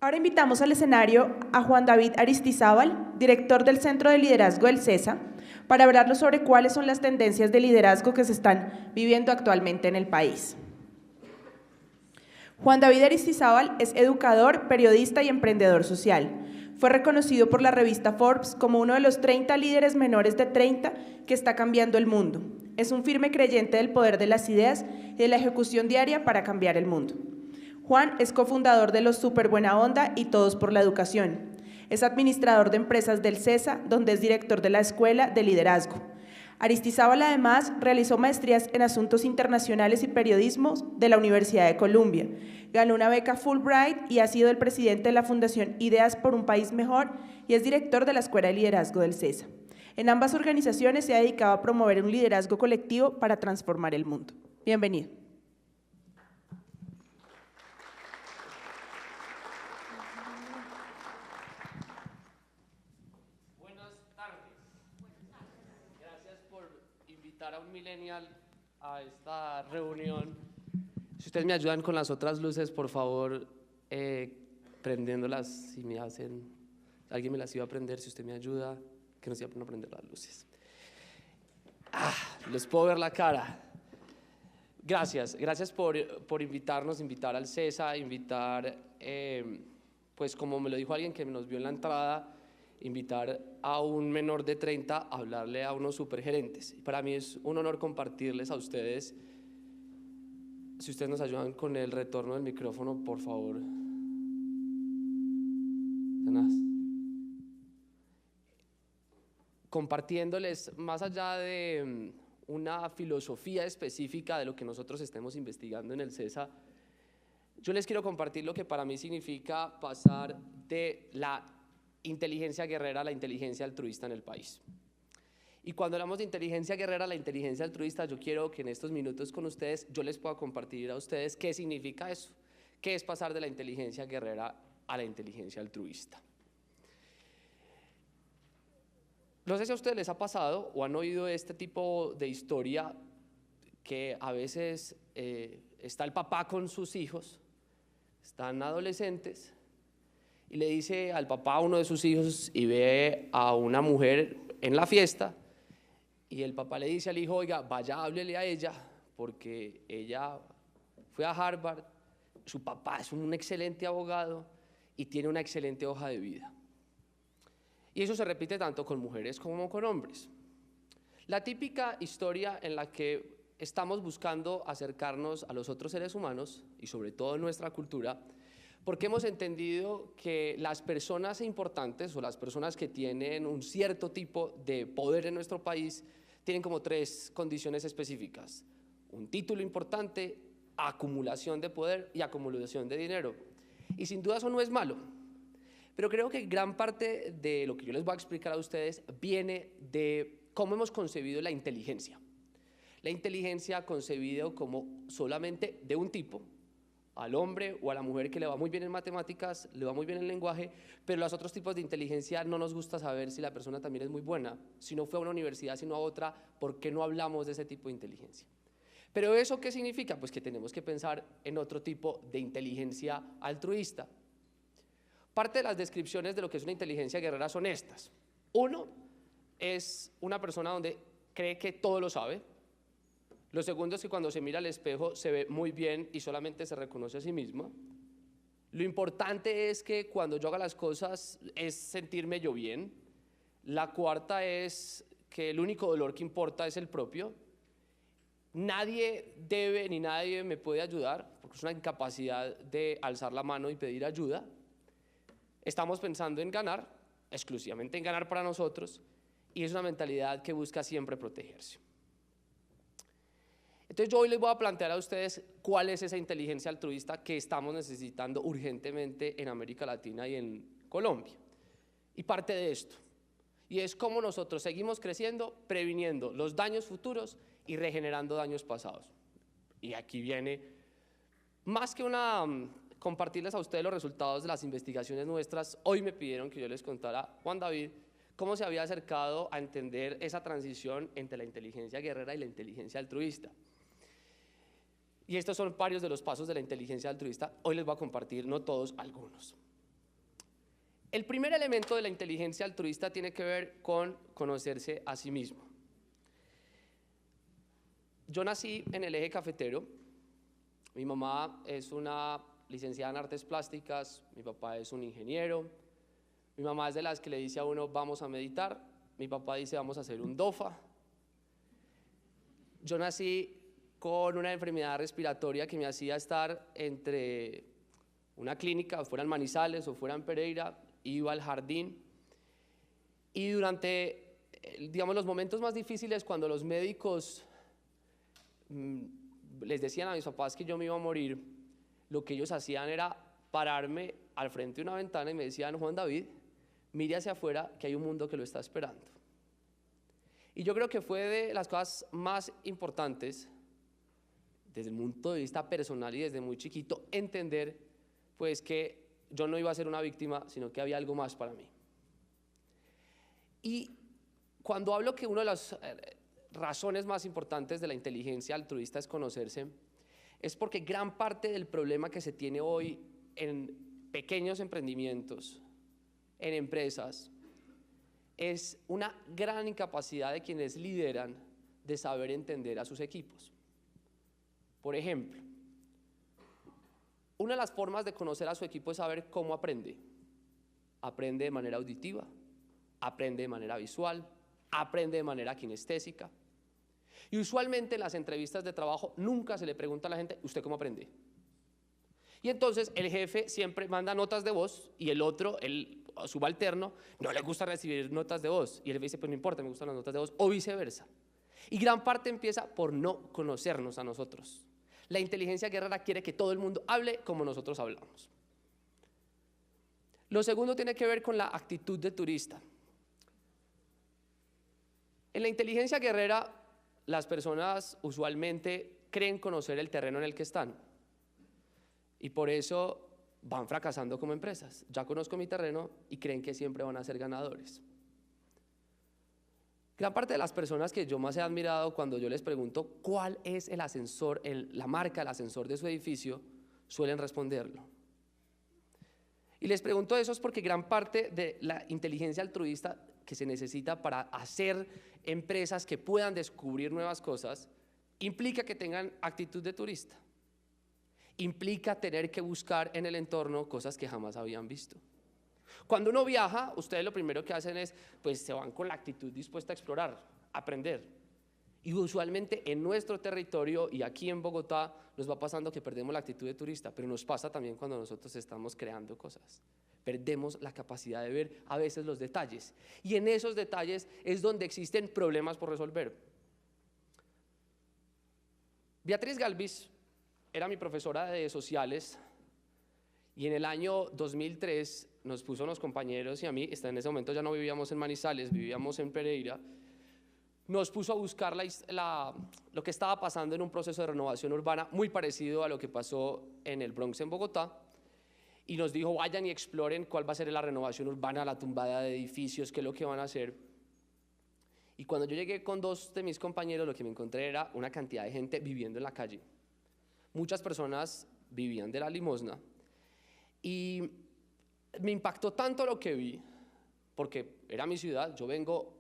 Ahora invitamos al escenario a Juan David Aristizábal, director del Centro de Liderazgo del CESA, para hablarnos sobre cuáles son las tendencias de liderazgo que se están viviendo actualmente en el país. Juan David Aristizábal es educador, periodista y emprendedor social. Fue reconocido por la revista Forbes como uno de los 30 líderes menores de 30 que está cambiando el mundo. Es un firme creyente del poder de las ideas y de la ejecución diaria para cambiar el mundo. Juan es cofundador de los Super Buena Onda y Todos por la Educación. Es administrador de empresas del CESA, donde es director de la Escuela de Liderazgo. Aristizábal además realizó maestrías en Asuntos Internacionales y Periodismo de la Universidad de Columbia. Ganó una beca Fulbright y ha sido el presidente de la Fundación Ideas por un País Mejor y es director de la Escuela de Liderazgo del CESA. En ambas organizaciones se ha dedicado a promover un liderazgo colectivo para transformar el mundo. Bienvenido. A un millennial a esta reunión. Si ustedes me ayudan con las otras luces, por favor, prendiéndolas, si me hacen, alguien me las iba a prender, si usted me ayuda, que nos iba a prender las luces. Les puedo ver la cara. Gracias por invitar al CESA, pues como me lo dijo alguien que nos vio en la entrada, invitar a un menor de 30 a hablarle a unos supergerentes. Para mí es un honor compartirles a ustedes. Si ustedes nos ayudan con el retorno del micrófono, por favor. Compartiéndoles, más allá de una filosofía específica de lo que nosotros estemos investigando en el CESA, yo les quiero compartir lo que para mí significa pasar de la inteligencia guerrera a la inteligencia altruista en el país. Y cuando hablamos de inteligencia guerrera a la inteligencia altruista, yo quiero que en estos minutos con ustedes yo les pueda compartir a ustedes qué significa eso, qué es pasar de la inteligencia guerrera a la inteligencia altruista. No sé si a ustedes les ha pasado o han oído este tipo de historia que a veces está el papá con sus hijos, están adolescentes, y le dice al papá a uno de sus hijos y ve a una mujer en la fiesta y el papá le dice al hijo, oiga, vaya, háblele a ella porque ella fue a Harvard, su papá es un excelente abogado y tiene una excelente hoja de vida. Y eso se repite tanto con mujeres como con hombres. La típica historia en la que estamos buscando acercarnos a los otros seres humanos y sobre todo en nuestra cultura, porque hemos entendido que las personas importantes o las personas que tienen un cierto tipo de poder en nuestro país tienen como 3 condiciones específicas: un título importante, acumulación de poder y acumulación de dinero. Y sin duda eso no es malo, pero creo que gran parte de lo que yo les voy a explicar a ustedes viene de cómo hemos concebido la inteligencia. La inteligencia concebida como solamente de un tipo, al hombre o a la mujer que le va muy bien en matemáticas, le va muy bien en lenguaje, pero los otros tipos de inteligencia no nos gusta saber si la persona también es muy buena. Si no fue a una universidad, sino a otra, ¿por qué no hablamos de ese tipo de inteligencia? Pero ¿eso qué significa? Pues que tenemos que pensar en otro tipo de inteligencia altruista. Parte de las descripciones de lo que es una inteligencia guerrera son estas. Uno es una persona donde cree que todo lo sabe. Lo segundo es que cuando se mira al espejo se ve muy bien y solamente se reconoce a sí misma. Lo importante es que cuando yo haga las cosas es sentirme yo bien. La cuarta es que el único dolor que importa es el propio. Nadie debe ni nadie me puede ayudar, porque es una incapacidad de alzar la mano y pedir ayuda. Estamos pensando en ganar, exclusivamente en ganar para nosotros, y es una mentalidad que busca siempre protegerse. Entonces yo hoy les voy a plantear a ustedes cuál es esa inteligencia altruista que estamos necesitando urgentemente en América Latina y en Colombia. Y parte de esto, y es cómo nosotros seguimos creciendo, previniendo los daños futuros y regenerando daños pasados. Y aquí viene, más que compartirles a ustedes los resultados de las investigaciones nuestras, hoy me pidieron que yo les contara, Juan David, cómo se había acercado a entender esa transición entre la inteligencia guerrera y la inteligencia altruista. Y estos son varios de los pasos de la inteligencia altruista. Hoy les voy a compartir, no todos, algunos. El primer elemento de la inteligencia altruista tiene que ver con conocerse a sí mismo. Yo nací en el eje cafetero. Mi mamá es una licenciada en artes plásticas, mi papá es un ingeniero. Mi mamá es de las que le dice a uno, vamos a meditar. Mi papá dice, vamos a hacer un DOFA. Yo nací con una enfermedad respiratoria que me hacía estar entre una clínica, fuera en Manizales o fuera en Pereira, iba al jardín. Y durante, digamos, los momentos más difíciles, cuando los médicos les decían a mis papás que yo me iba a morir, lo que ellos hacían era pararme al frente de una ventana y me decían, Juan David, mire hacia afuera que hay un mundo que lo está esperando. Y yo creo que fue de las cosas más importantes, desde el punto de vista personal y desde muy chiquito, entender pues que yo no iba a ser una víctima, sino que había algo más para mí. Y cuando hablo que una de las razones más importantes de la inteligencia altruista es conocerse, es porque gran parte del problema que se tiene hoy en pequeños emprendimientos, en empresas, es una gran incapacidad de quienes lideran de saber entender a sus equipos. Por ejemplo, una de las formas de conocer a su equipo es saber cómo aprende. Aprende de manera auditiva, aprende de manera visual, aprende de manera kinestésica. Y usualmente en las entrevistas de trabajo nunca se le pregunta a la gente, ¿usted cómo aprende? Y entonces el jefe siempre manda notas de voz y el otro, el subalterno, no le gusta recibir notas de voz. Y el jefe dice, pues no importa, me gustan las notas de voz, o viceversa. Y gran parte empieza por no conocernos a nosotros. La inteligencia guerrera quiere que todo el mundo hable como nosotros hablamos. Lo segundo tiene que ver con la actitud de turista. En la inteligencia guerrera, las personas usualmente creen conocer el terreno en el que están. Y por eso van fracasando como empresas. Ya conozco mi terreno y creen que siempre van a ser ganadores. Gran parte de las personas que yo más he admirado cuando yo les pregunto cuál es el ascensor, la marca del ascensor de su edificio, suelen responderlo. Y les pregunto eso es porque gran parte de la inteligencia altruista que se necesita para hacer empresas que puedan descubrir nuevas cosas, implica que tengan actitud de turista. Implica tener que buscar en el entorno cosas que jamás habían visto. Cuando uno viaja, ustedes lo primero que hacen es, pues se van con la actitud dispuesta a explorar, a aprender. Y usualmente en nuestro territorio y aquí en Bogotá nos va pasando que perdemos la actitud de turista, pero nos pasa también cuando nosotros estamos creando cosas. Perdemos la capacidad de ver a veces los detalles. Y en esos detalles es donde existen problemas por resolver. Beatriz Galvis era mi profesora de sociales y en el año 2003 nos puso a los compañeros y a mí, en ese momento ya no vivíamos en Manizales, vivíamos en Pereira, nos puso a buscar lo que estaba pasando en un proceso de renovación urbana muy parecido a lo que pasó en el Bronx en Bogotá y nos dijo vayan y exploren cuál va a ser la renovación urbana, la tumbada de edificios, qué es lo que van a hacer. Y cuando yo llegué con dos de mis compañeros lo que me encontré era una cantidad de gente viviendo en la calle. Muchas personas vivían de la limosna y me impactó tanto lo que vi, porque era mi ciudad, yo vengo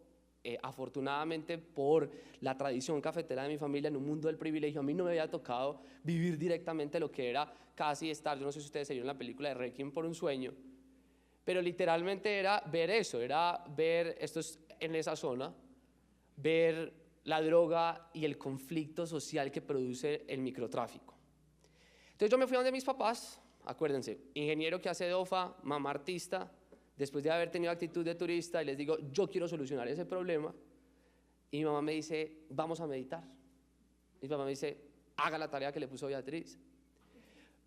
afortunadamente por la tradición cafetera de mi familia en un mundo del privilegio, a mí no me había tocado vivir directamente lo que era casi estar, yo no sé si ustedes se vieron la película de Requiem por un sueño, pero literalmente era ver eso, era ver, esto es en esa zona, ver la droga y el conflicto social que produce el microtráfico. Entonces yo me fui a donde mis papás, acuérdense, ingeniero que hace DOFA, mamá artista, después de haber tenido actitud de turista, y les digo, yo quiero solucionar ese problema, y mi mamá me dice, vamos a meditar. Mi papá me dice, haga la tarea que le puso Beatriz.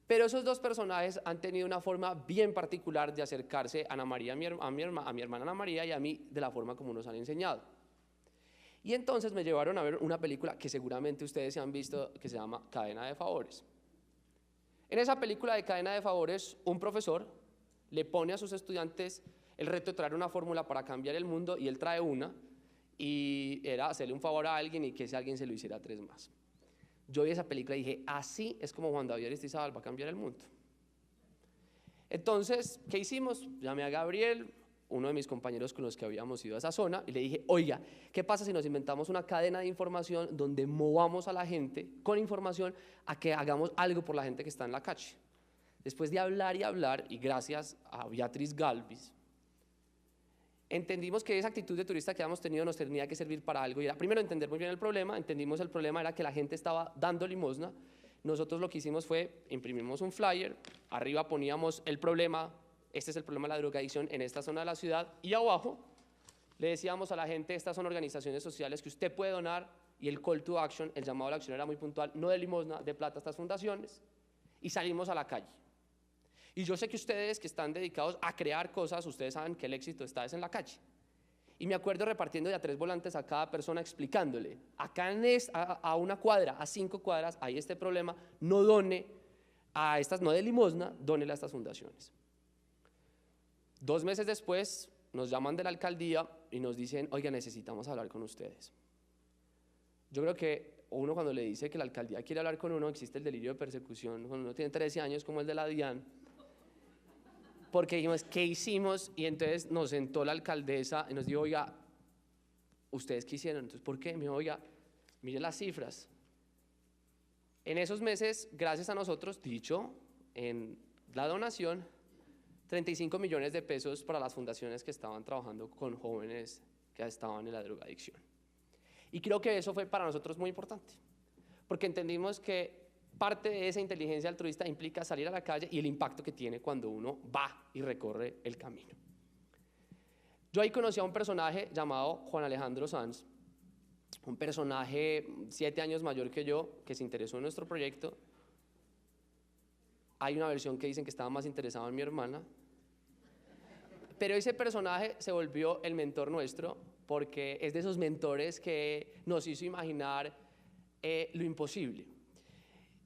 Pero esos dos personajes han tenido una forma bien particular de acercarse a Ana María, a mi hermana Ana María y a mí, de la forma como nos han enseñado. Y entonces me llevaron a ver una película que seguramente ustedes se han visto, que se llama Cadena de Favores. En esa película de Cadena de Favores, un profesor le pone a sus estudiantes el reto de traer una fórmula para cambiar el mundo y él trae una y era hacerle un favor a alguien y que ese alguien se lo hiciera 3 más. Yo vi esa película y dije, así es como Juan David Aristizábal va a cambiar el mundo. Entonces, ¿qué hicimos? Llamé a Gabriel, uno de mis compañeros con los que habíamos ido a esa zona, y le dije, oiga, ¿qué pasa si nos inventamos una cadena de información donde movamos a la gente con información a que hagamos algo por la gente que está en la calle? Después de hablar y hablar, y gracias a Beatriz Galvis, entendimos que esa actitud de turista que habíamos tenido nos tenía que servir para algo, y era primero entender muy bien el problema. Entendimos el problema era que la gente estaba dando limosna. Nosotros lo que hicimos fue, imprimimos un flyer, arriba poníamos el problema, este es el problema de la drogadicción en esta zona de la ciudad, y abajo le decíamos a la gente, estas son organizaciones sociales que usted puede donar, y el call to action, el llamado a la acción era muy puntual, no de limosna, de plata a estas fundaciones, y salimos a la calle. Y yo sé que ustedes que están dedicados a crear cosas, ustedes saben que el éxito está en la calle. Y me acuerdo repartiendo de a 3 volantes a cada persona explicándole, acá a una cuadra, a 5 cuadras, hay este problema, no done a estas, no de limosna, dónele a estas fundaciones. 2 meses después nos llaman de la alcaldía y nos dicen, oiga, necesitamos hablar con ustedes. Yo creo que uno cuando le dice que la alcaldía quiere hablar con uno, existe el delirio de persecución, cuando uno tiene 13 años como el de la DIAN, porque dijimos, ¿qué hicimos? Y entonces nos sentó la alcaldesa y nos dijo, oiga, ¿ustedes qué hicieron? Entonces, ¿por qué? Me dijo, oiga, mire las cifras. En esos meses, gracias a nosotros, dicho en la donación, 35 millones de pesos para las fundaciones que estaban trabajando con jóvenes que estaban en la drogadicción. Y creo que eso fue para nosotros muy importante, porque entendimos que parte de esa inteligencia altruista implica salir a la calle y el impacto que tiene cuando uno va y recorre el camino. Yo ahí conocí a un personaje llamado Juan Alejandro Sanz, un personaje 7 años mayor que yo, que se interesó en nuestro proyecto. Hay una versión que dicen que estaba más interesado en mi hermana, pero ese personaje se volvió el mentor nuestro, porque es de esos mentores que nos hizo imaginar lo imposible.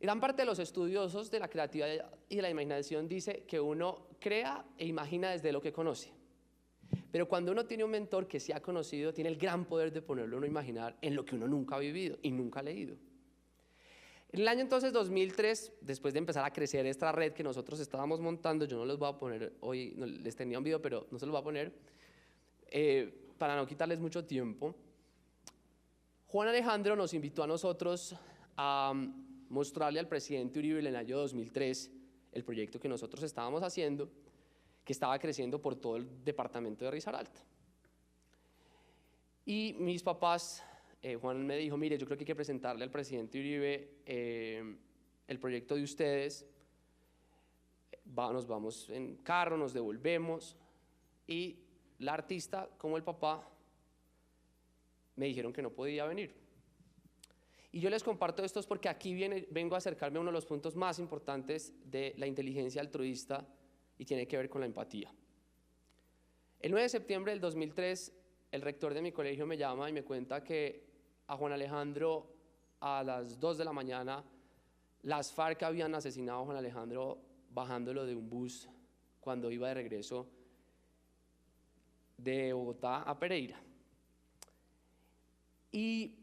Gran parte de los estudiosos de la creatividad y de la imaginación dice que uno crea e imagina desde lo que conoce. Pero cuando uno tiene un mentor que se ha conocido, tiene el gran poder de ponerlo a uno a imaginar en lo que uno nunca ha vivido y nunca ha leído. En el año entonces 2003, después de empezar a crecer esta red que nosotros estábamos montando, yo no les voy a poner hoy, no, les tenía un video, pero no se los voy a poner, para no quitarles mucho tiempo. Juan Alejandro nos invitó a nosotros a mostrarle al presidente Uribe en el año 2003 el proyecto que nosotros estábamos haciendo, que estaba creciendo por todo el departamento de Risaralda. Y mis papás, Juan me dijo, mire, yo creo que hay que presentarle al presidente Uribe el proyecto de ustedes, nos vamos en carro, nos devolvemos, y la artista como el papá me dijeron que no podía venir. Y yo les comparto esto porque aquí vengo a acercarme a uno de los puntos más importantes de la inteligencia altruista y tiene que ver con la empatía. El 9 de septiembre del 2003, el rector de mi colegio me llama y me cuenta que a Juan Alejandro a las 2 de la mañana las FARC habían asesinado a Juan Alejandro bajándolo de un bus cuando iba de regreso de Bogotá a Pereira. Y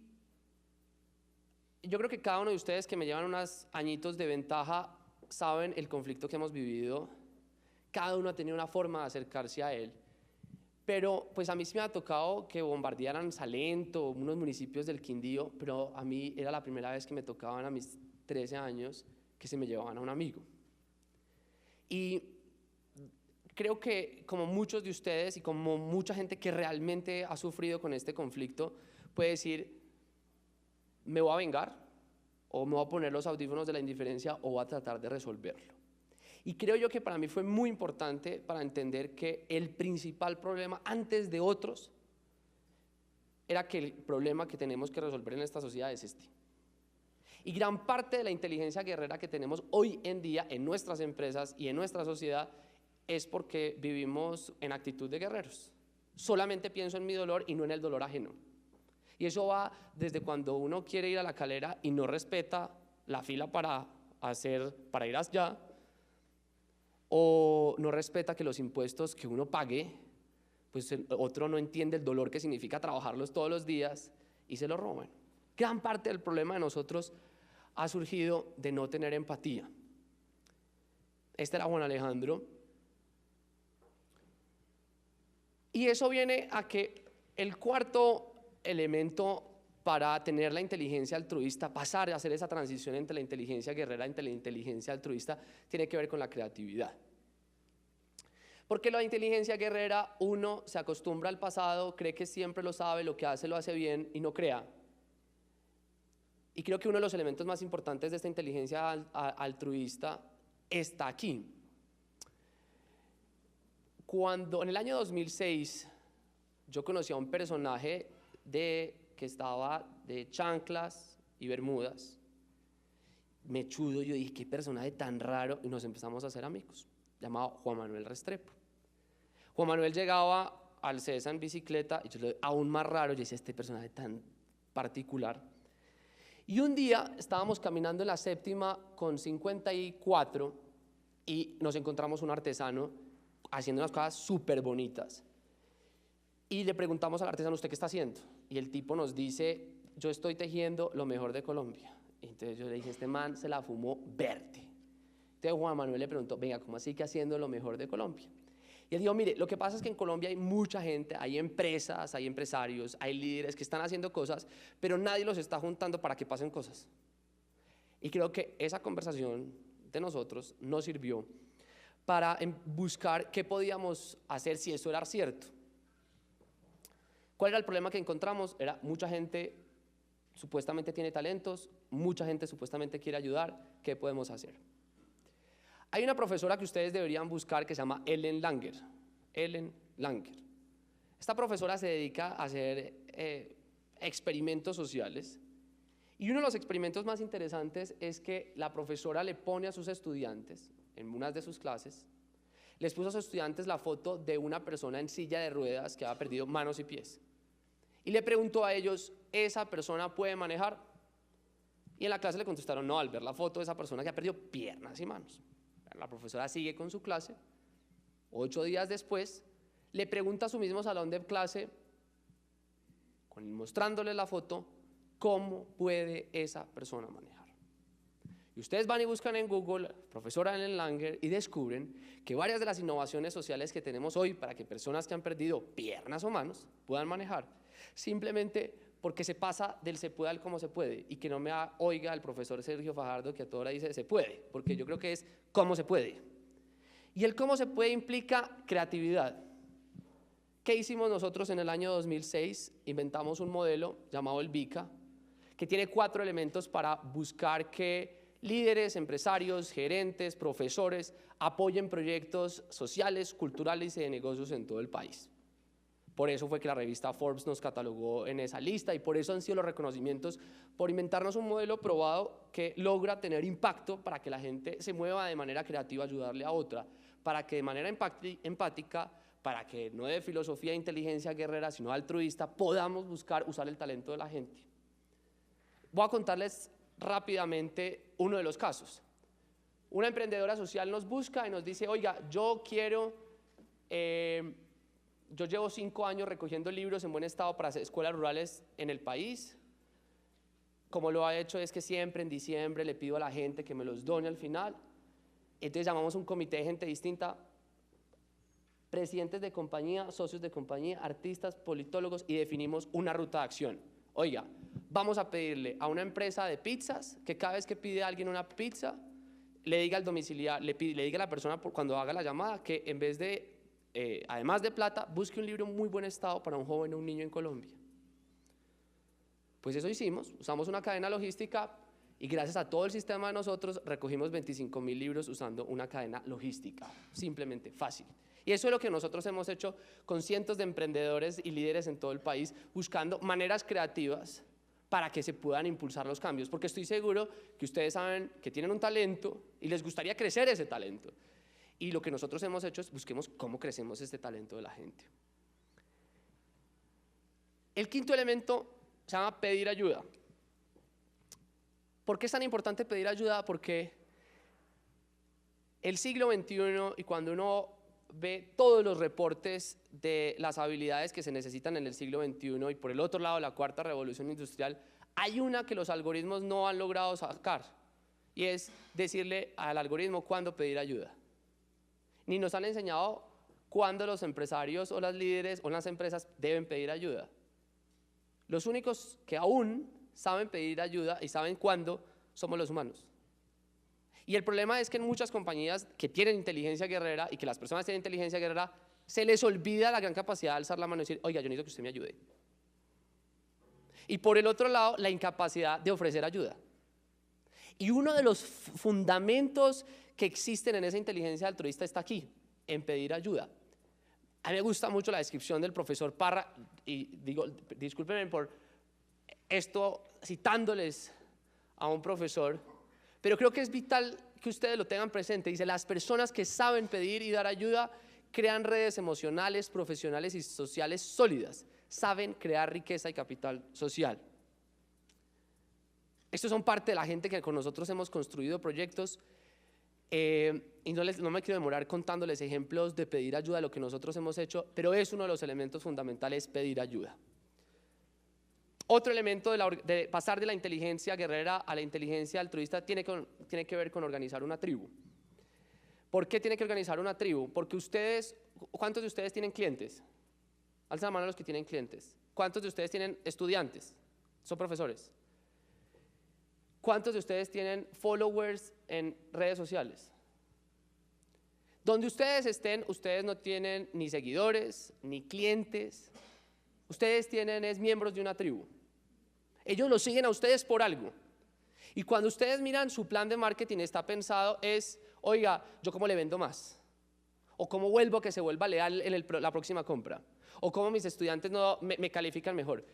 yo creo que cada uno de ustedes que me llevan unos añitos de ventaja saben el conflicto que hemos vivido. Cada uno ha tenido una forma de acercarse a él. Pero pues a mí sí me ha tocado que bombardearan Salento, unos municipios del Quindío, pero a mí era la primera vez que me tocaban a mis 13 años que se me llevaban a un amigo. Y creo que como muchos de ustedes y como mucha gente que realmente ha sufrido con este conflicto, puede decir, me voy a vengar, o me voy a poner los audífonos de la indiferencia, o voy a tratar de resolverlo. Y creo yo que para mí fue muy importante para entender que el principal problema, antes de otros, era que el problema que tenemos que resolver en esta sociedad es este. Y gran parte de la inteligencia guerrera que tenemos hoy en día en nuestras empresas y en nuestra sociedad es porque vivimos en actitud de guerreros. Solamente pienso en mi dolor y no en el dolor ajeno. Y eso va desde cuando uno quiere ir a la Calera y no respeta la fila para ir allá, o no respeta que los impuestos que uno pague, pues el otro no entiende el dolor que significa trabajarlos todos los días y se lo roban. Gran parte del problema de nosotros ha surgido de no tener empatía. Este era Juan Alejandro, Y eso viene a que el cuarto elemento para tener la inteligencia altruista, pasar a hacer esa transición entre la inteligencia guerrera y la inteligencia altruista, tiene que ver con la creatividad. Porque la inteligencia guerrera, uno se acostumbra al pasado, cree que siempre lo sabe, lo que hace lo hace bien y no crea. Y creo que uno de los elementos más importantes de esta inteligencia altruista está aquí. Cuando en el año 2006 yo conocí a un personaje que estaba de chanclas y bermudas, mechudo, yo dije, qué personaje tan raro, y nos empezamos a hacer amigos, llamado Juan Manuel Restrepo. Juan Manuel llegaba al CESA en bicicleta, y yo lo aún más raro, yo decía, este personaje tan particular. Y un día estábamos caminando en la séptima con 54 y nos encontramos un artesano haciendo unas cosas súper bonitas. Y le preguntamos al artesano, ¿usted qué está haciendo? Y el tipo nos dice, yo estoy tejiendo lo mejor de Colombia. Y entonces yo le dije, este man se la fumó verde. Entonces Juan Manuel le preguntó, venga, ¿cómo así que haciendo lo mejor de Colombia? Y él dijo, mire, lo que pasa es que en Colombia hay mucha gente, hay empresas, hay empresarios, hay líderes que están haciendo cosas, pero nadie los está juntando para que pasen cosas. Y creo que esa conversación de nosotros nos sirvió para buscar qué podíamos hacer si eso era cierto. ¿Cuál era el problema que encontramos? Era mucha gente supuestamente tiene talentos, mucha gente supuestamente quiere ayudar, ¿qué podemos hacer? Hay una profesora que ustedes deberían buscar que se llama Ellen Langer. Ellen Langer. Esta profesora se dedica a hacer experimentos sociales. Y uno de los experimentos más interesantes es que la profesora le pone a sus estudiantes, en una de sus clases, les puso a sus estudiantes la foto de una persona en silla de ruedas que había perdido manos y pies. Y le preguntó a ellos, ¿esa persona puede manejar? Y en la clase le contestaron, no, al ver la foto de esa persona que ha perdido piernas y manos. La profesora sigue con su clase. 8 días después, le pregunta a su mismo salón de clase, mostrándole la foto, ¿cómo puede esa persona manejar? Y ustedes van y buscan en Google, profesora Ellen Langer, y descubren que varias de las innovaciones sociales que tenemos hoy para que personas que han perdido piernas o manos puedan manejar, simplemente porque se pasa del se puede al cómo se puede, y que no me oiga el profesor Sergio Fajardo que a toda hora dice se puede, porque yo creo que es cómo se puede. Y el cómo se puede implica creatividad. ¿Qué hicimos nosotros en el año 2006? Inventamos un modelo llamado el VICA, que tiene 4 elementos para buscar que líderes, empresarios, gerentes, profesores apoyen proyectos sociales, culturales y de negocios en todo el país. Por eso fue que la revista Forbes nos catalogó en esa lista y por eso han sido los reconocimientos por inventarnos un modelo probado que logra tener impacto para que la gente se mueva de manera creativa a ayudarle a otra, para que de manera empática, para que no de filosofía e inteligencia guerrera, sino altruista, podamos buscar usar el talento de la gente. Voy a contarles rápidamente uno de los casos. Una emprendedora social nos busca y nos dice, oiga, yo llevo 5 años recogiendo libros en buen estado para hacer escuelas rurales en el país. Como lo ha hecho es que siempre en diciembre le pido a la gente que me los done al final. Entonces llamamos un comité de gente distinta, presidentes de compañía, socios de compañía, artistas, politólogos y definimos una ruta de acción. Oiga, vamos a pedirle a una empresa de pizzas que cada vez que pide a alguien una pizza, le diga al domiciliario, le diga a la persona cuando haga la llamada que en vez de además de plata, busque un libro en muy buen estado para un joven o un niño en Colombia. Pues eso hicimos, usamos una cadena logística y gracias a todo el sistema de nosotros recogimos 25.000 libros usando una cadena logística, simplemente fácil. Y eso es lo que nosotros hemos hecho con cientos de emprendedores y líderes en todo el país, buscando maneras creativas para que se puedan impulsar los cambios, porque estoy seguro que ustedes saben que tienen un talento y les gustaría crecer ese talento. Y lo que nosotros hemos hecho es busquemos cómo crecemos este talento de la gente. El quinto elemento se llama pedir ayuda. ¿Por qué es tan importante pedir ayuda? Porque el siglo XXI, y cuando uno ve todos los reportes de las habilidades que se necesitan en el siglo XXI, y por el otro lado la cuarta revolución industrial, hay una que los algoritmos no han logrado sacar, y es decirle al algoritmo cuándo pedir ayuda. Ni nos han enseñado cuándo los empresarios o las líderes o las empresas deben pedir ayuda. Los únicos que aún saben pedir ayuda y saben cuándo somos los humanos. Y el problema es que en muchas compañías que tienen inteligencia guerrera y que las personas tienen inteligencia guerrera, se les olvida la gran capacidad de alzar la mano y decir, oiga, yo necesito que usted me ayude. Y por el otro lado, la incapacidad de ofrecer ayuda. Y uno de los fundamentos que existen en esa inteligencia altruista está aquí, en pedir ayuda. A mí me gusta mucho la descripción del profesor Parra, y digo, discúlpenme por esto citándoles a un profesor, pero creo que es vital que ustedes lo tengan presente. Dice, las personas que saben pedir y dar ayuda crean redes emocionales, profesionales y sociales sólidas. Saben crear riqueza y capital social. Estos son parte de la gente que con nosotros hemos construido proyectos y no me quiero demorar contándoles ejemplos de pedir ayuda de lo que nosotros hemos hecho, pero es uno de los elementos fundamentales pedir ayuda. Otro elemento de pasar de la inteligencia guerrera a la inteligencia altruista tiene que ver con organizar una tribu. ¿Por qué tiene que organizar una tribu? Porque ustedes, ¿cuántos de ustedes tienen clientes? Alza la mano los que tienen clientes. ¿Cuántos de ustedes tienen estudiantes? Son profesores. ¿Cuántos de ustedes tienen followers en redes sociales? Donde ustedes estén, ustedes no tienen ni seguidores, ni clientes. Ustedes es miembros de una tribu. Ellos los siguen a ustedes por algo. Y cuando ustedes miran su plan de marketing está pensado es, oiga, ¿yo cómo le vendo más? ¿O cómo vuelvo a que se vuelva leal en la próxima compra? ¿O cómo mis estudiantes me califican mejor?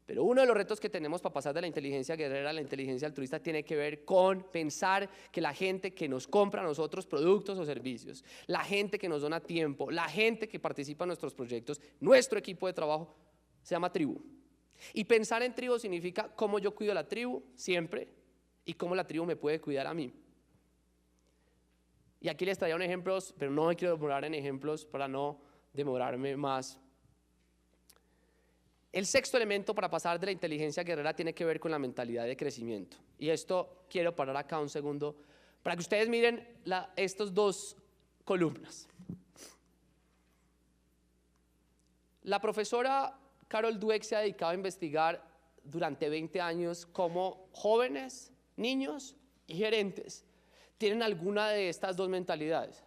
Pero uno de los retos que tenemos para pasar de la inteligencia guerrera a la inteligencia altruista tiene que ver con pensar que la gente que nos compra a nosotros productos o servicios, la gente que nos dona tiempo, la gente que participa en nuestros proyectos, nuestro equipo de trabajo, se llama tribu. Y pensar en tribu significa cómo yo cuido a la tribu siempre y cómo la tribu me puede cuidar a mí. Y aquí les traía unos ejemplos, pero no me quiero demorar en ejemplos para no demorarme más. El sexto elemento para pasar de la inteligencia guerrera tiene que ver con la mentalidad de crecimiento. Y esto quiero parar acá un segundo para que ustedes miren estas dos columnas. La profesora Carol Dweck se ha dedicado a investigar durante 20 años cómo jóvenes, niños y gerentes tienen alguna de estas dos mentalidades.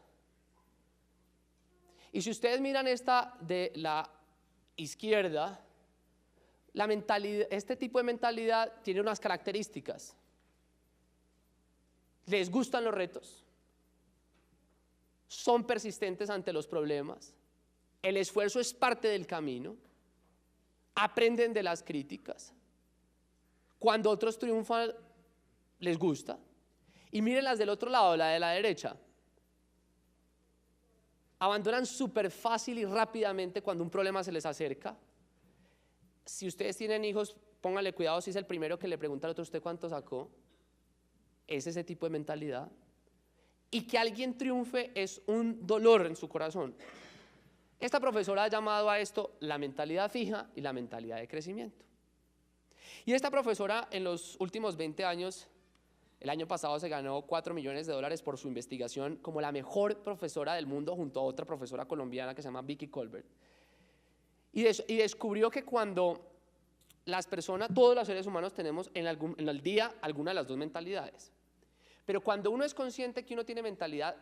Y si ustedes miran esta de la izquierda, este tipo de mentalidad tiene unas características. Les gustan los retos, son persistentes ante los problemas, el esfuerzo es parte del camino, aprenden de las críticas, cuando otros triunfan les gusta. Y miren las del otro lado, la de la derecha. Abandonan súper fácil y rápidamente cuando un problema se les acerca. Si ustedes tienen hijos, pónganle cuidado si es el primero que le pregunta al otro, ¿usted cuánto sacó? Es ese tipo de mentalidad. Y que alguien triunfe es un dolor en su corazón. Esta profesora ha llamado a esto la mentalidad fija y la mentalidad de crecimiento. Y esta profesora en los últimos 20 años, el año pasado se ganó $4 millones por su investigación como la mejor profesora del mundo junto a otra profesora colombiana que se llama Vicky Colbert. Y descubrió que cuando las personas, todos los seres humanos tenemos en el día alguna de las dos mentalidades. Pero cuando uno es consciente que uno tiene mentalidad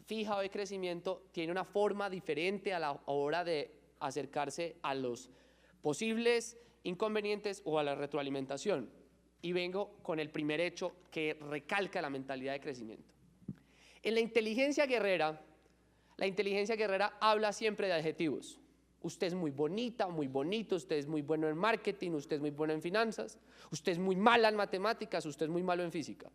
fija o de crecimiento, tiene una forma diferente a la hora de acercarse a los posibles inconvenientes o a la retroalimentación. Y vengo con el primer hecho que recalca la mentalidad de crecimiento. En la inteligencia guerrera habla siempre de adjetivos. Usted es muy bonita, muy bonito, usted es muy bueno en marketing, usted es muy bueno en finanzas, usted es muy mala en matemáticas, usted es muy malo en física.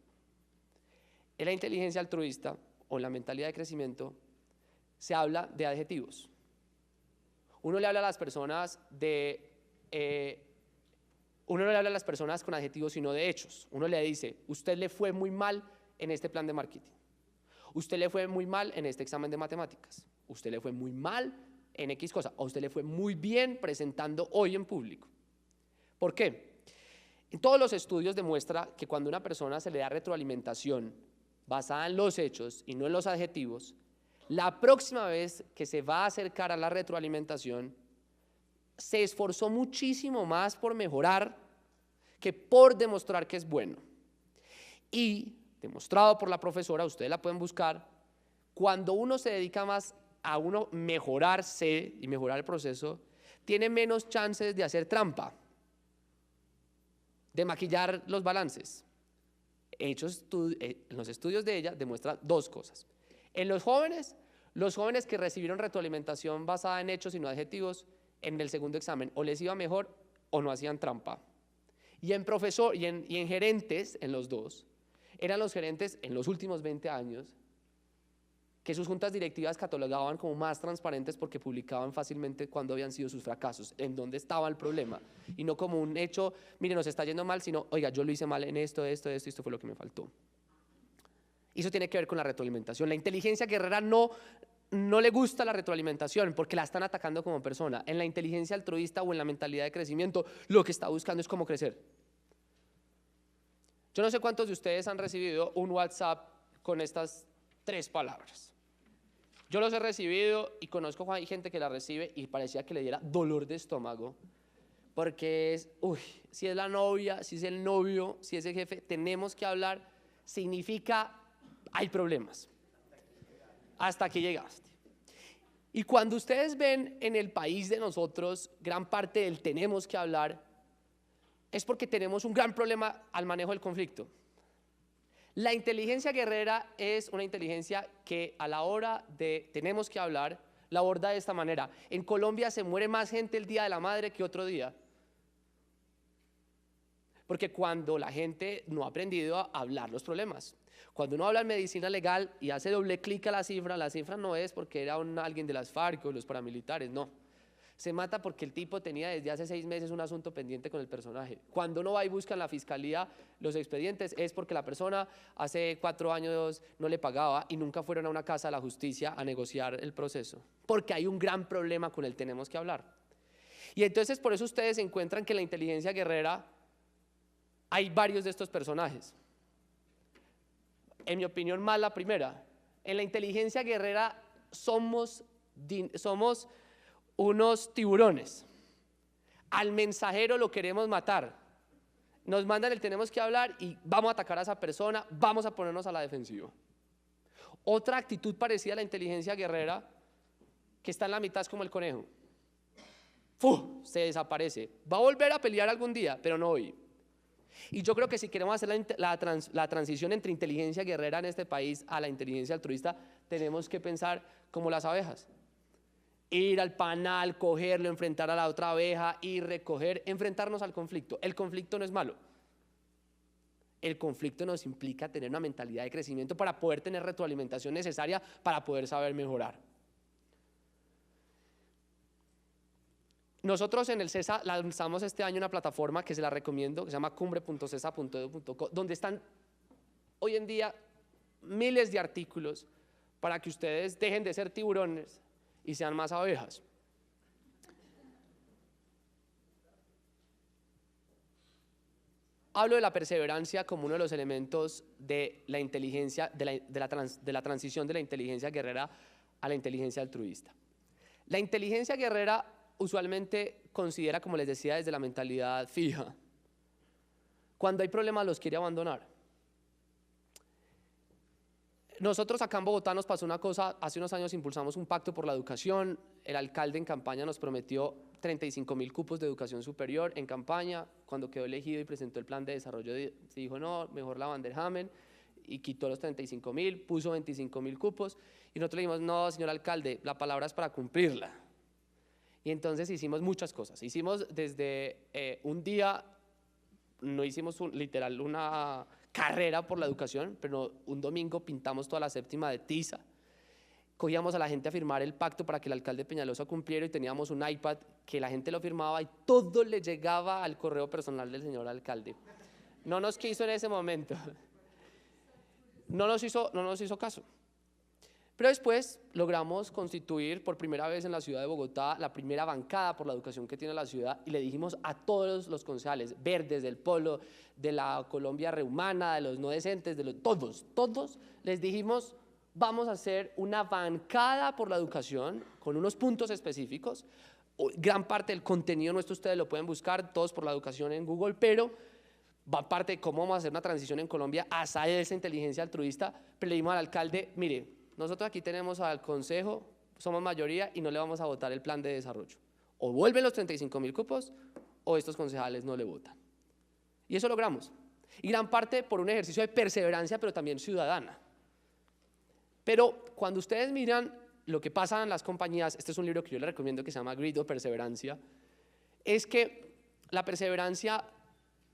En la inteligencia altruista o en la mentalidad de crecimiento se habla de adjetivos. Uno le habla a las personas uno no le habla a las personas con adjetivos sino de hechos. Uno le dice, usted le fue muy mal en este plan de marketing, usted le fue muy mal en este examen de matemáticas, usted le fue muy mal en X cosa, o usted le fue muy bien presentando hoy en público. ¿Por qué? En todos los estudios demuestra que cuando a una persona se le da retroalimentación basada en los hechos y no en los adjetivos, la próxima vez que se va a acercar a la retroalimentación, se esforzó muchísimo más por mejorar que por demostrar que es bueno. Y demostrado por la profesora, ustedes la pueden buscar, cuando uno se dedica más a uno mejorarse y mejorar el proceso, tiene menos chances de hacer trampa, de maquillar los balances. En los estudios de ella demuestra dos cosas. En los jóvenes que recibieron retroalimentación basada en hechos y no adjetivos, en el segundo examen o les iba mejor o no hacían trampa. Y en gerentes, en los dos, eran los gerentes en los últimos 20 años que sus juntas directivas catalogaban como más transparentes porque publicaban fácilmente cuándo habían sido sus fracasos, en dónde estaba el problema, y no como un hecho, mire, nos está yendo mal, sino, oiga, yo lo hice mal en esto, y esto fue lo que me faltó. Y eso tiene que ver con la retroalimentación. La inteligencia guerrera no le gusta la retroalimentación porque la están atacando como persona. En la inteligencia altruista o en la mentalidad de crecimiento, lo que está buscando es cómo crecer. Yo no sé cuántos de ustedes han recibido un WhatsApp con estas 3 palabras. Yo los he recibido y conozco a gente que la recibe y parecía que le diera dolor de estómago, porque es, si es la novia, si es el novio, si es el jefe, tenemos que hablar, significa hay problemas. Hasta aquí llegaste. Y cuando ustedes ven en el país de nosotros gran parte del tenemos que hablar, es porque tenemos un gran problema al manejo del conflicto. La inteligencia guerrera es una inteligencia que a la hora de tenemos que hablar, la aborda de esta manera. En Colombia se muere más gente el Día de la Madre que otro día. Porque cuando la gente no ha aprendido a hablar los problemas. Cuando uno habla en medicina legal y hace doble clic a la cifra no es porque era alguien de las FARC o los paramilitares, no. Se mata porque el tipo tenía desde hace 6 meses un asunto pendiente con el personaje. Cuando uno va y busca en la fiscalía los expedientes es porque la persona hace 4 años no le pagaba y nunca fueron a una casa de la justicia a negociar el proceso. Porque hay un gran problema con el tenemos que hablar. Y entonces por eso ustedes encuentran que en la inteligencia guerrera hay varios de estos personajes. En mi opinión, más la primera. En la inteligencia guerrera somos unos tiburones. Al mensajero lo queremos matar. Nos mandan el tenemos que hablar y vamos a atacar a esa persona, vamos a ponernos a la defensiva. Otra actitud parecida a la inteligencia guerrera, que está en la mitad, es como el conejo. Se desaparece. Va a volver a pelear algún día, pero no hoy. Y yo creo que si queremos hacer la transición entre inteligencia guerrera en este país a la inteligencia altruista, tenemos que pensar como las abejas. Ir al panal, cogerlo, enfrentar a la otra abeja, ir, recoger, enfrentarnos al conflicto. El conflicto no es malo. El conflicto nos implica tener una mentalidad de crecimiento para poder tener retroalimentación necesaria para poder saber mejorar. Nosotros en el CESA lanzamos este año una plataforma que se la recomiendo, que se llama cumbre.cesa.edu.co, donde están hoy en día miles de artículos para que ustedes dejen de ser tiburones y sean más abejas. Hablo de la perseverancia como uno de los elementos de la inteligencia, de la transición de la inteligencia guerrera a la inteligencia altruista. La inteligencia guerrera usualmente considera, como les decía, desde la mentalidad fija. Cuando hay problemas los quiere abandonar. Nosotros acá en Bogotá nos pasó una cosa, hace unos años impulsamos un pacto por la educación, el alcalde en campaña nos prometió 35.000 cupos de educación superior en campaña, cuando quedó elegido y presentó el plan de desarrollo, se dijo no, mejor la Van der Hamen, y quitó los 35.000, puso 25.000 cupos, y nosotros le dijimos, no, señor alcalde, la palabra es para cumplirla. Y entonces hicimos muchas cosas, hicimos desde un día, no hicimos literal una carrera por la educación, pero un domingo pintamos toda la séptima de tiza, cogíamos a la gente a firmar el pacto para que el alcalde Peñalosa cumpliera y teníamos un iPad que la gente lo firmaba y todo le llegaba al correo personal del señor alcalde. No nos quiso en ese momento, no nos hizo caso. Pero después logramos constituir por primera vez en la ciudad de Bogotá la primera bancada por la educación que tiene la ciudad y le dijimos a todos los concejales verdes del Polo, de la Colombia Rehumana, de los no decentes, todos les dijimos vamos a hacer una bancada por la educación con unos puntos específicos. Gran parte del contenido nuestro ustedes lo pueden buscar, todos por la educación en Google, pero va parte de cómo vamos a hacer una transición en Colombia hacia esa inteligencia altruista. Pero le dijimos al alcalde, mire, nosotros aquí tenemos al consejo, somos mayoría y no le vamos a votar el plan de desarrollo. O vuelven los 35.000 cupos o estos concejales no le votan. Y eso logramos. Y gran parte por un ejercicio de perseverancia, pero también ciudadana. Pero cuando ustedes miran lo que pasa en las compañías, este es un libro que yo les recomiendo que se llama Grit o Perseverancia, es que la perseverancia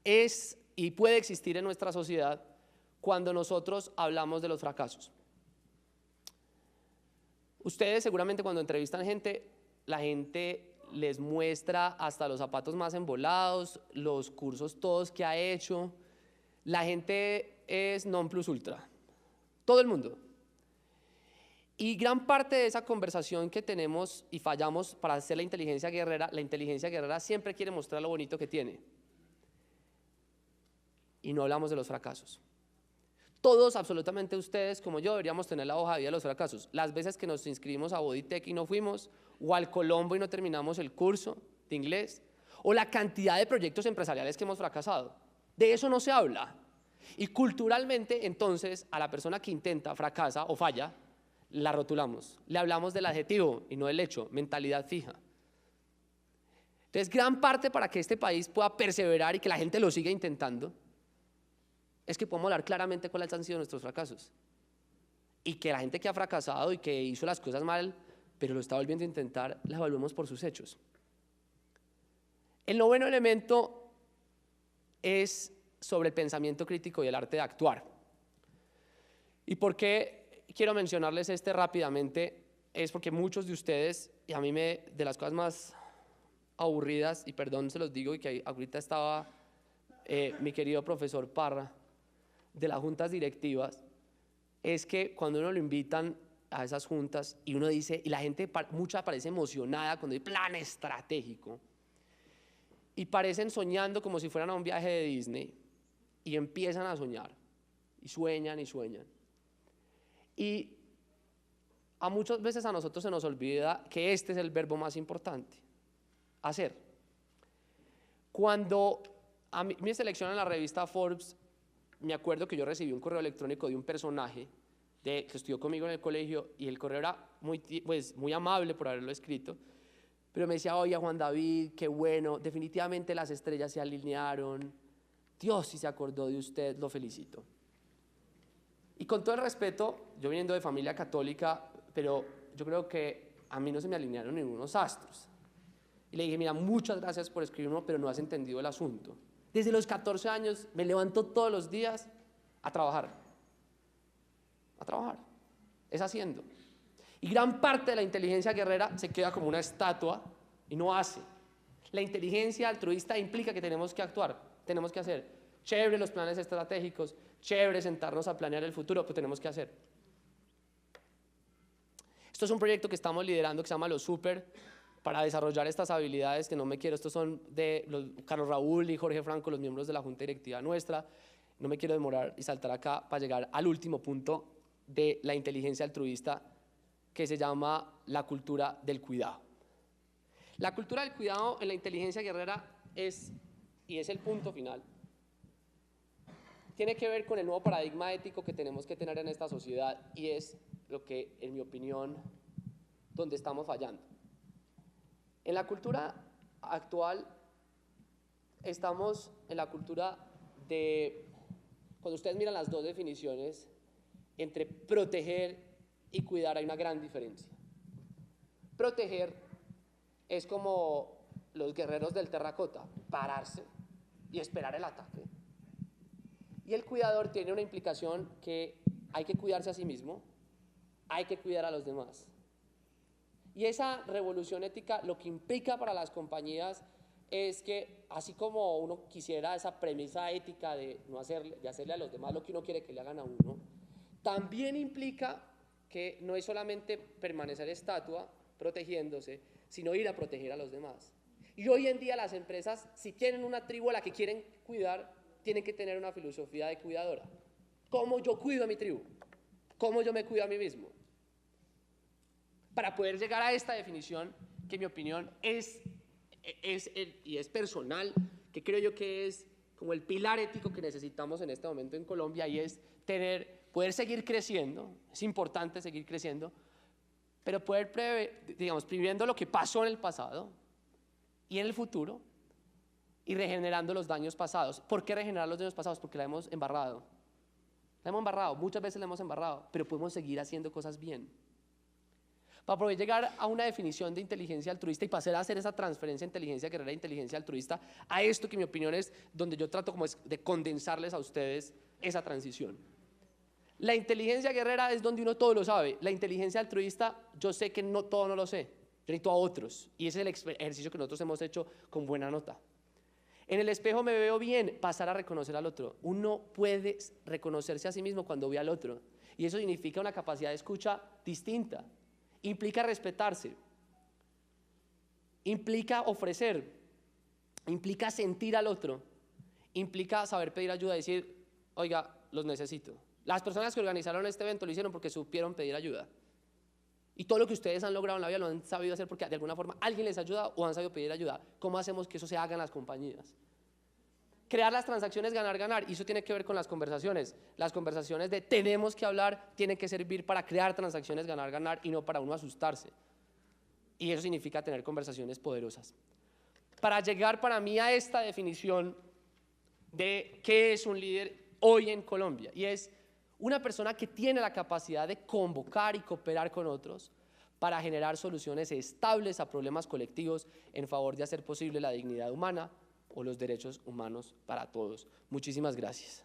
es y puede existir en nuestra sociedad cuando nosotros hablamos de los fracasos. Ustedes seguramente cuando entrevistan gente, la gente les muestra hasta los zapatos más embolados, los cursos todos que ha hecho. La gente es non plus ultra, todo el mundo. Y gran parte de esa conversación que tenemos y fallamos para hacer la inteligencia guerrera siempre quiere mostrar lo bonito que tiene. Y no hablamos de los fracasos. Todos, absolutamente ustedes como yo, deberíamos tener la hoja de vida de los fracasos. Las veces que nos inscribimos a Bodytech y no fuimos, o al Colombo y no terminamos el curso de inglés, o la cantidad de proyectos empresariales que hemos fracasado. De eso no se habla. Y culturalmente, entonces, a la persona que intenta, fracasa o falla, la rotulamos. Le hablamos del adjetivo y no del hecho, mentalidad fija. Entonces, gran parte para que este país pueda perseverar y que la gente lo siga intentando, es que podemos hablar claramente cuáles han sido nuestros fracasos. Y que la gente que ha fracasado y que hizo las cosas mal, pero lo está volviendo a intentar, la evaluemos por sus hechos. El noveno elemento es sobre el pensamiento crítico y el arte de actuar. ¿Y por qué quiero mencionarles este rápidamente? Es porque muchos de ustedes, y a mí de las cosas más aburridas, y perdón se los digo, y que ahorita estaba mi querido profesor Parra, de las juntas directivas, es que cuando uno lo invitan a esas juntas y uno dice, y la gente mucha parece emocionada cuando hay plan estratégico, y parecen soñando como si fueran a un viaje de Disney, y empiezan a soñar, y sueñan y sueñan. Y muchas veces a nosotros se nos olvida que este es el verbo más importante, hacer. Cuando a mí me seleccionan en la revista Forbes, me acuerdo que yo recibí un correo electrónico de un personaje que estudió conmigo en el colegio, y el correo era muy amable por haberlo escrito, pero me decía, oye Juan David, qué bueno, definitivamente las estrellas se alinearon, Dios si se acordó de usted, lo felicito. Y con todo el respeto, yo viniendo de familia católica, pero yo creo que a mí no se me alinearon ningunos astros. Y le dije, mira, muchas gracias por escribirme, pero no has entendido el asunto. Desde los 14 años me levanto todos los días a trabajar. A trabajar. Es haciendo. Y gran parte de la inteligencia guerrera se queda como una estatua y no hace. La inteligencia altruista implica que tenemos que actuar, tenemos que hacer. Chévere los planes estratégicos, chévere sentarnos a planear el futuro, pero tenemos que hacer. Esto es un proyecto que estamos liderando que se llama Los Super, para desarrollar estas habilidades que no me quiero, estos son de Carlos Raúl y Jorge Franco, los miembros de la Junta Directiva nuestra. No me quiero demorar y saltar acá para llegar al último punto de la inteligencia altruista, que se llama la cultura del cuidado. La cultura del cuidado en la inteligencia guerrera es el punto final, tiene que ver con el nuevo paradigma ético que tenemos que tener en esta sociedad, y es lo que, en mi opinión, donde estamos fallando. En la cultura actual estamos en la cultura de, cuando ustedes miran las dos definiciones, entre proteger y cuidar hay una gran diferencia. Proteger es como los guerreros del terracota, pararse y esperar el ataque. Y el cuidador tiene una implicación que hay que cuidarse a sí mismo, hay que cuidar a los demás. Y esa revolución ética lo que implica para las compañías es que, así como uno quisiera esa premisa ética de hacerle a los demás lo que uno quiere que le hagan a uno, también implica que no es solamente permanecer estatua protegiéndose, sino ir a proteger a los demás. Y hoy en día las empresas, si tienen una tribu a la que quieren cuidar, tienen que tener una filosofía de cuidadora. ¿Cómo yo cuido a mi tribu? cómo yo me cuido a mí mismo. Para poder llegar a esta definición, que en mi opinión es personal, que creo yo que es como el pilar ético que necesitamos en este momento en Colombia, y es poder seguir creciendo. Es importante seguir creciendo, pero poder previendo lo que pasó en el pasado y en el futuro, y regenerando los daños pasados. ¿Por qué regenerar los daños pasados? Porque la hemos embarrado. Muchas veces la hemos embarrado, pero podemos seguir haciendo cosas bien. Para poder llegar a una definición de inteligencia altruista y pasar a hacer esa transferencia de inteligencia guerrera e inteligencia altruista, a esto que en mi opinión es donde yo trato como de condensarles a ustedes esa transición. La inteligencia guerrera es donde uno todo lo sabe. La inteligencia altruista, yo sé que todo no lo sé. Yo necesito a otros, y ese es el ejercicio que nosotros hemos hecho con buena nota. En el espejo me veo bien, pasar a reconocer al otro. Uno puede reconocerse a sí mismo cuando ve al otro, y eso significa una capacidad de escucha distinta. Implica respetarse, implica ofrecer, implica sentir al otro, implica saber pedir ayuda, decir, oiga, los necesito. Las personas que organizaron este evento lo hicieron porque supieron pedir ayuda. Y todo lo que ustedes han logrado en la vida lo han sabido hacer porque de alguna forma alguien les ayuda o han sabido pedir ayuda. ¿Cómo hacemos que eso se haga en las compañías? Crear las transacciones ganar-ganar, y eso tiene que ver con las conversaciones. Las conversaciones de tenemos que hablar tienen que servir para crear transacciones ganar-ganar y no para uno asustarse. Y eso significa tener conversaciones poderosas. Para llegar para mí a esta definición de qué es un líder hoy en Colombia, y es una persona que tiene la capacidad de convocar y cooperar con otros para generar soluciones estables a problemas colectivos en favor de hacer posible la dignidad humana o los derechos humanos para todos. Muchísimas gracias.